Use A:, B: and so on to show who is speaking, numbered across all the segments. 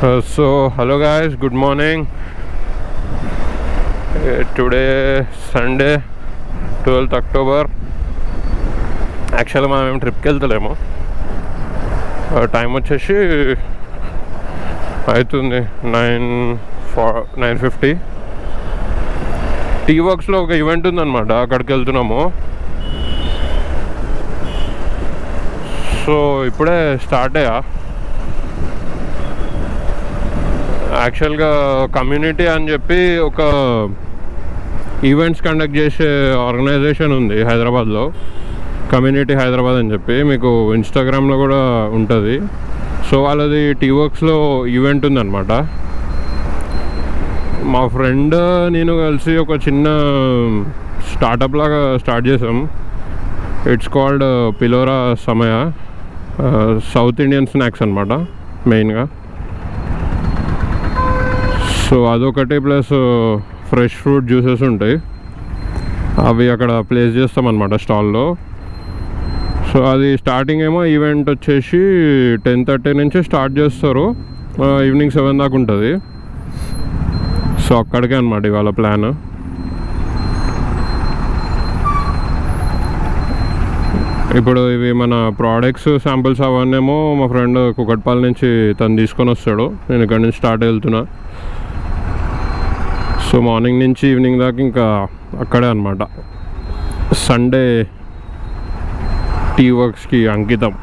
A: Hello guys, good morning. Today Sunday 12th October. యాక్చువల్గా మనం ఏం ట్రిప్కి వెళ్తలేము. టైం వచ్చేసి అవుతుంది 9:50. టీ వర్క్స్లో ఒక ఈవెంట్ ఉందన్నమాట, అక్కడికి వెళ్తున్నాము. సో ఇప్పుడే స్టార్ట్ అయ్యా. యాక్చువల్గా కమ్యూనిటీ అని చెప్పి ఒక ఈవెంట్స్ కండక్ట్ చేసే ఆర్గనైజేషన్ ఉంది హైదరాబాద్లో, కమ్యూనిటీ హైదరాబాద్ అని చెప్పి. మీకు ఇన్స్టాగ్రామ్లో కూడా ఉంటుంది. సో వాళ్ళది టీ వర్క్స్లో ఈవెంట్ ఉందన్నమాట. మా ఫ్రెండ్ నేను కలిసి ఒక చిన్న స్టార్టప్ లాగా స్టార్ట్ చేసాం. ఇట్స్ కాల్డ్ పిలోరా సమయ. సౌత్ ఇండియన్ స్నాక్స్ అనమాట మెయిన్గా. సో అదొకటి, ప్లస్ ఫ్రెష్ ఫ్రూట్ జ్యూసెస్ ఉంటాయి, అవి అక్కడ ప్లేస్ చేస్తామన్నమాట స్టాల్లో. సో అది స్టార్టింగ్ ఏమో ఈవెంట్ వచ్చేసి 10:30 నుంచి స్టార్ట్ చేస్తారు, ఈవినింగ్ 7 దాకా ఉంటుంది. సో అక్కడికే అనమాట ఇవాళ ప్లాన్. ఇప్పుడు ఇవి మన ప్రోడక్ట్స్ శాంపిల్స్ అవన్నేమో మా ఫ్రెండ్ కుకట్పల్లి నుంచి తను తీసుకొని వస్తాడు. నేను ఇక్కడ నుంచి స్టార్ట్ వెళ్తున్నా. సో మార్నింగ్ నుంచి ఈవినింగ్ దాకా ఇంకా అక్కడే అనమాట. సండే టీ వర్క్స్కి అంకితం.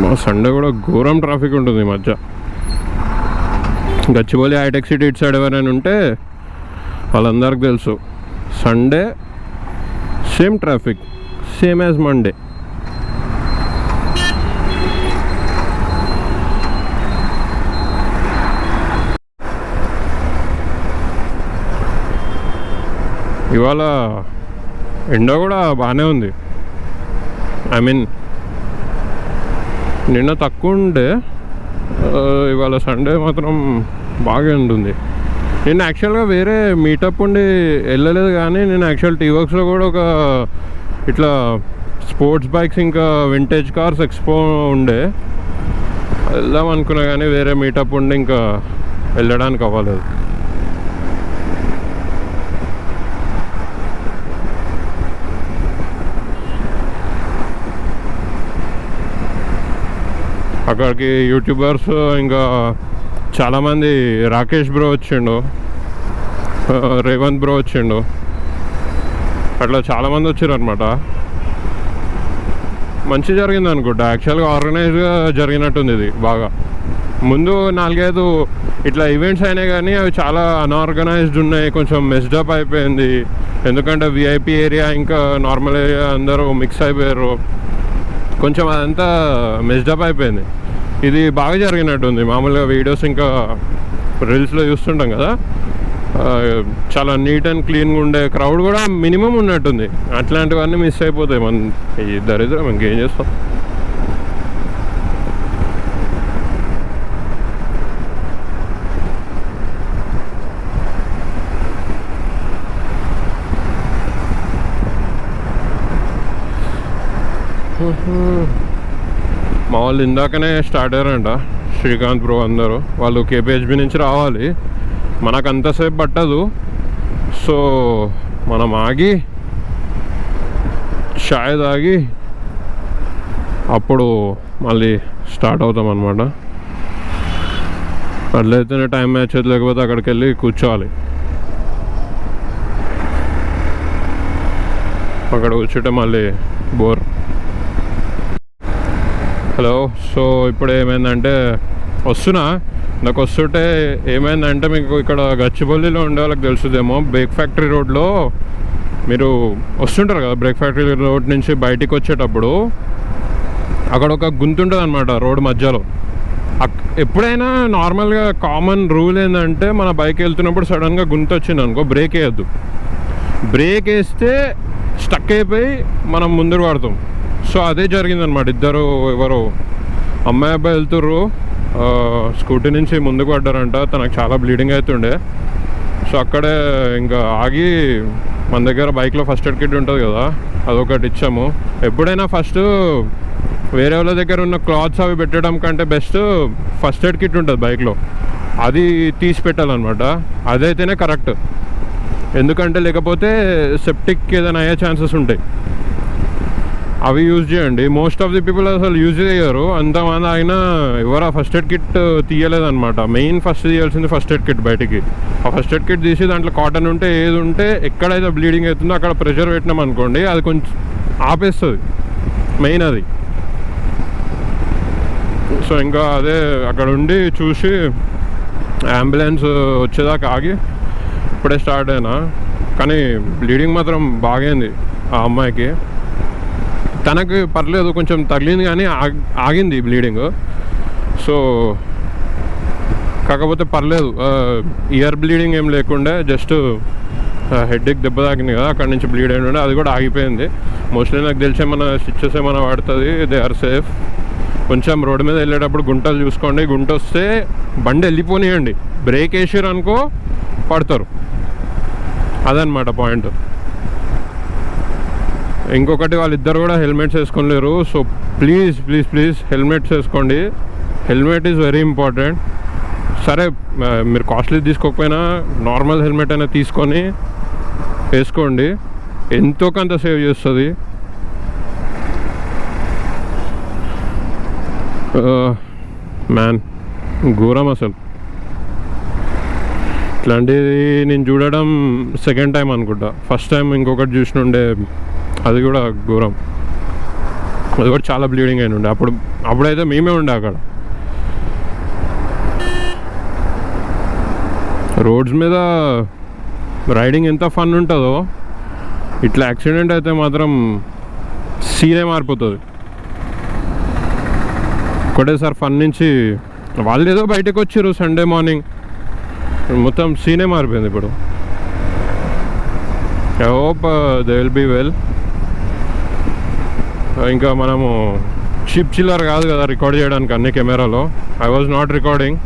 A: మా సండే కూడా ఘోరం ట్రాఫిక్ ఉంటుంది ఈ మధ్య. గచ్చిబౌలి హైటెక్ సిటీ ఇటు సైడ్ ఎవరైనా ఉంటే వాళ్ళందరికీ తెలుసు, Sunday same traffic, same as Monday. ఇవాళ ఎండ కూడా బాగానే ఉంది. ఐ మీన్ నిన్న తక్కువ ఉండే, ఇవాళ సండే మాత్రం బాగా ఉంటుంది. నేను యాక్చువల్గా వేరే మీటప్ ఉండి వెళ్ళలేదు, కానీ నేను యాక్చువల్ టీ వర్క్స్లో కూడా ఒక ఇట్లా స్పోర్ట్స్ బైక్స్ ఇంకా వింటేజ్ కార్స్ ఎక్స్పో ఉండే, వెళ్దాం అనుకున్నా, కానీ వేరే మీటప్ ఉండి ఇంకా వెళ్ళడానికి అవ్వలేదు. అక్కడికి యూట్యూబర్స్ ఇంకా చాలామంది, రాకేష్ బ్రో వచ్చిండు, రేవంత్ బ్రో వచ్చిండు, అట్లా చాలామంది వచ్చారు అనమాట. మంచి జరిగింది అనుకుంటా. యాక్చువల్గా ఆర్గనైజ్గా జరిగినట్టుంది ఇది బాగా. ముందు 4-5 ఇట్లా ఈవెంట్స్ అయినాయి, కానీ అవి చాలా అన్ఆర్గనైజ్డ్ ఉన్నాయి, కొంచెం మెస్డప్ అయిపోయింది. ఎందుకంటే విఐపి ఏరియా ఇంకా నార్మల్ ఏరియా అందరూ మిక్స్ అయిపోయారు, కొంచెం అదంతా మెస్డప్ అయిపోయింది. ఇది బాగా జరిగినట్టుంది. మామూలుగా వీడియోస్ ఇంకా రీల్స్లో చూస్తుంటాం కదా, చాలా నీట్ అండ్ క్లీన్గా ఉండే, క్రౌడ్ కూడా మినిమం ఉన్నట్టుంది. అట్లాంటివన్నీ మిస్ అయిపోతాయి మన ఈ దరిద్రం. ఇంకేం చేస్తాం. మా వాళ్ళు ఇందాకనే స్టార్ట్ అయ్యారంట, శ్రీకాంత్ బ్రో అందరూ. వాళ్ళు కేపీహెచ్బి నుంచి రావాలి, మనకు అంతసేపు పట్టదు. సో మనం ఆగి చాయ్ తాగి అప్పుడు మళ్ళీ స్టార్ట్ అవుతాం అన్నమాట. అట్లయితేనే టైం మ్యాచ్ అయితే, లేకపోతే అక్కడికి వెళ్ళి కూర్చోవాలి. అక్కడ కూర్చుంటే మళ్ళీ బోర్. హలో. సో ఇప్పుడు ఏమైందంటే నాకు వస్తుంటే ఏమైందంటే, మీకు ఇక్కడ గచ్చిబౌలిలో ఉండే వాళ్ళకి తెలుసుదేమో, బ్రేక్ ఫ్యాక్టరీ రోడ్లో మీరు వస్తుంటారు కదా, బ్రేక్ ఫ్యాక్టరీ రోడ్ నుంచి బయటికి వచ్చేటప్పుడు అక్కడ ఒక గుంత ఉంటుంది అనమాట రోడ్ మధ్యలో. ఎప్పుడైనా నార్మల్గా కామన్ రూల్ ఏంటంటే, మన బైక్ వెళ్తున్నప్పుడు సడన్గా గుంత వచ్చింది అనుకో, బ్రేక్ వేయద్దు. బ్రేక్ వేస్తే స్టక్ అయిపోయి మనం ముందుకు పడతాం. సో అదే జరిగిందనమాట. ఎవరు అమ్మాయి అబ్బాయి వెళ్తుర్రు, స్కూటీ నుంచి ముందుకు పడ్డారంట. తనకు చాలా బ్లీడింగ్ అవుతుండే. సో అక్కడే ఇంకా ఆగి మన దగ్గర బైక్లో ఫస్ట్ ఎయిడ్ కిట్ ఉంటుంది కదా, అదొకటి ఇచ్చాము. ఎప్పుడైనా ఫస్ట్ వేరే వాళ్ళ దగ్గర ఉన్న క్లాత్స్ అవి పెట్టడం కంటే బెస్ట్ ఫస్ట్ ఎయిడ్ కిట్ ఉంటుంది బైక్లో, అది తీసి పెట్టాలన్నమాట. అదైతేనే కరెక్ట్. ఎందుకంటే లేకపోతే సెప్టిక్ ఏదైనా అయ్యే ఛాన్సెస్ ఉంటాయి. అవి యూజ్ చేయండి. మోస్ట్ ఆఫ్ ది పీపుల్ అసలు యూజ్ చేయరు. అంతమంది అయినా ఎవరు ఆ ఫస్ట్ ఎయిడ్ కిట్ తీయలేదన్నమాట. మెయిన్ ఫస్ట్ తీయాల్సింది ఫస్ట్ ఎయిడ్ కిట్. బయటికి ఆ ఫస్ట్ ఎయిడ్ కిట్ తీసి దాంట్లో కాటన్ ఉంటే ఏది ఉంటే ఎక్కడైతే బ్లీడింగ్ అవుతుందో అక్కడ ప్రెషర్ పెట్టినాం అనుకోండి, అది కొంచెం ఆపేస్తుంది. మెయిన్ అది. సో ఇంకా అదే అక్కడ ఉండి చూసి అంబులెన్స్ వచ్చేదాకా ఆగి ఇప్పుడే స్టార్ట్ అయినా. కానీ బ్లీడింగ్ మాత్రం బాగైంది ఆ అమ్మాయికి. తనకి పర్లేదు, కొంచెం తగిలింది కానీ ఆగింది బ్లీడింగ్. సో కాకపోతే పర్లేదు, ఇయర్ బ్లీడింగ్ ఏం లేకుండా జస్ట్ హెడ్కి దెబ్బ తాకింది కదా, అక్కడ నుంచి బ్లీడ్ అయి ఉండే, అది కూడా ఆగిపోయింది. మోస్ట్లీ నాకు తెలిసి ఏమైనా స్టిచెస్ ఏమైనా పడుతుంది. They are safe. కొంచెం రోడ్డు మీద వెళ్ళేటప్పుడు గుంటలు చూసుకోండి. గుంట వస్తే బండి వెళ్ళిపోనియండి. బ్రేక్ వేసారు అనుకో పడతారు. అదనమాట పాయింట్. ఇంకొకటి, వాళ్ళిద్దరు కూడా హెల్మెట్స్ వేసుకోలేరు. So please please please helmets వేసుకోండి. Helmet is very important. సరే మీరు కాస్ట్లీ తీసుకోకపోయినా నార్మల్ హెల్మెట్ అయినా తీసుకొని వేసుకోండి. ఎంతో కొంత సేవ్ చేస్తుంది. మ్యాన్ ఘోరం అసలు. ఇట్లాంటిది నేను చూడడం సెకండ్ టైం అనుకుంటా. ఫస్ట్ టైం ఇంకొకటి చూసినుండే, అది కూడా ఘోరం. అది కూడా చాలా బ్లీడింగ్ అయిన ఉండే. అప్పుడైతే మేమే ఉండే అక్కడ. రోడ్స్ మీద రైడింగ్ ఎంత ఫన్ ఉంటుందో, ఇట్లా యాక్సిడెంట్ అయితే మాత్రం సీనే మారిపోతుంది. ఒకటేసారి ఫన్ నుంచి వాళ్ళు ఏదో బయటకు వచ్చారు సండే మార్నింగ్, మొత్తం సీనే మారిపోయింది. ఇప్పుడు I hope they will be well. ఇంకా మనము చీప్ చిల్లర్ కాదు కదా రికార్డ్ చేయడానికి అన్ని కెమెరాలో. I was not recording.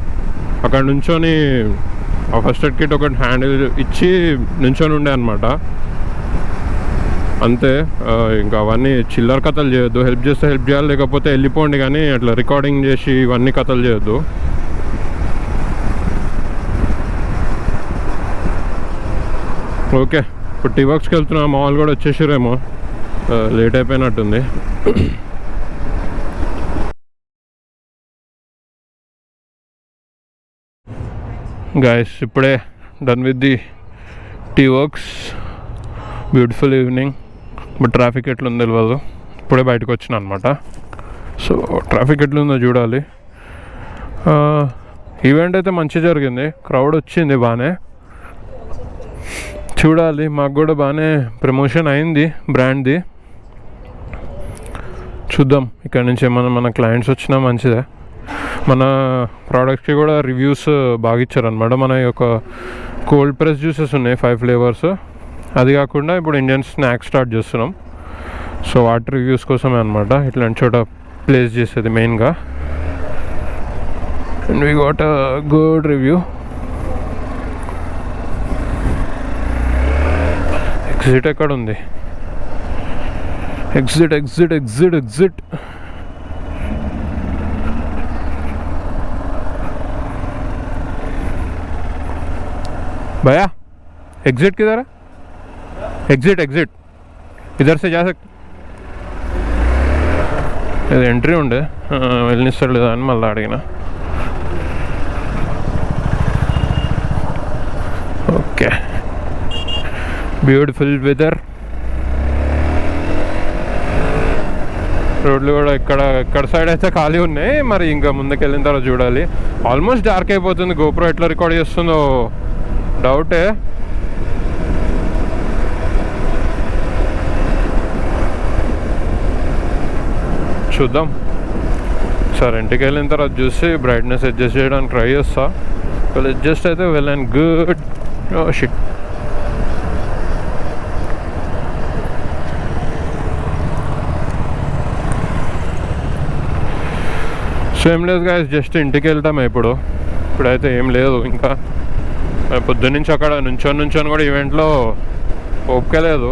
A: అక్కడ నుంచొని ఆ ఫస్ట్ ఎయిడ్ కిట్ ఒకటి హ్యాండిల్ ఇచ్చి నుంచొని ఉండే అనమాట, అంతే. ఇంకా అవన్నీ చిల్లర కథలు చేయొద్దు. హెల్ప్ చేస్తే హెల్ప్ చేయాలి, లేకపోతే వెళ్ళిపోండి. కానీ అట్లా రికార్డింగ్ చేసి ఇవన్నీ కథలు చేయొద్దు. ఓకే, ఇప్పుడు టీవర్క్స్కి వెళ్తున్నా. మా వాళ్ళు కూడా వచ్చేసారేమో, లేట్ అయిపోయినట్టుంది. గైస్ ఇప్పుడే done with the T Works. Beautiful evening. But traffic ఎట్లుందో తెలియదు. ఇప్పుడే బయటకు వచ్చిన అనమాట. సో ట్రాఫిక్ ఎట్లుందో చూడాలి. ఈవెంట్ అయితే మంచిగా జరిగింది. క్రౌడ్ వచ్చింది బాగానే. చూడాలి, మాకు కూడా బాగానే ప్రమోషన్ అయింది బ్రాండ్ది. చూద్దాం, ఇక్కడ నుంచి ఏమన్నా మన క్లయింట్స్ వచ్చినా మంచిదే. మన ప్రోడక్ట్స్కి కూడా రివ్యూస్ బాగా ఇచ్చారనమాట. మన యొక్క కోల్డ్ ప్రెస్ జ్యూసెస్ ఉన్నాయి 5 ఫ్లేవర్స్. అది కాకుండా ఇప్పుడు ఇండియన్ స్నాక్స్ స్టార్ట్ చేస్తున్నాం. సో వాటి రివ్యూస్ కోసమే అనమాట ఇట్లాంటి చోట ప్లేస్ చేసేది మెయిన్గా. And we got a good review. Exit ఎక్కడ ఉంది? Exit exit exit exit. भैया एग्जिट किधर है? एग्जिट एग्जिट इधर से जा सकते. ఇది ఎంట్రీ ఉండే, వెళ్ళనిస్తాడు లేదా అని మళ్ళీ అడిగిన. Okay, beautiful weather. రోడ్లు కూడా ఇక్కడ సైడ్ అయితే ఖాళీ ఉన్నాయి. మరి ఇంకా ముందుకు వెళ్ళిన తర్వాత చూడాలి. ఆల్మోస్ట్ డార్క్ అయిపోతుంది. గోప్రో ఎట్లా రికార్డ్ చేస్తుందో డౌటే. చూద్దాం. సరే ఇంటికి వెళ్ళిన తర్వాత చూసి బ్రైట్నెస్ అడ్జస్ట్ చేయడానికి ట్రై చేస్తా. ఒకవేళ అడ్జస్ట్ అయితే well and good. Shit. So ఏం లేదు గాయస్, జస్ట్ ఇంటికి వెళ్తాము ఇప్పుడైతే ఏం లేదు. ఇంకా పొద్దున్నుంచి అక్కడ నుంచొని కూడా ఈవెంట్లో ఓకే లేదు.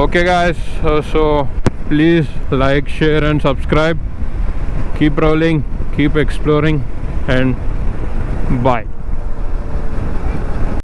A: Okay guys, so please like, share and subscribe. Keep rolling, keep exploring, and bye.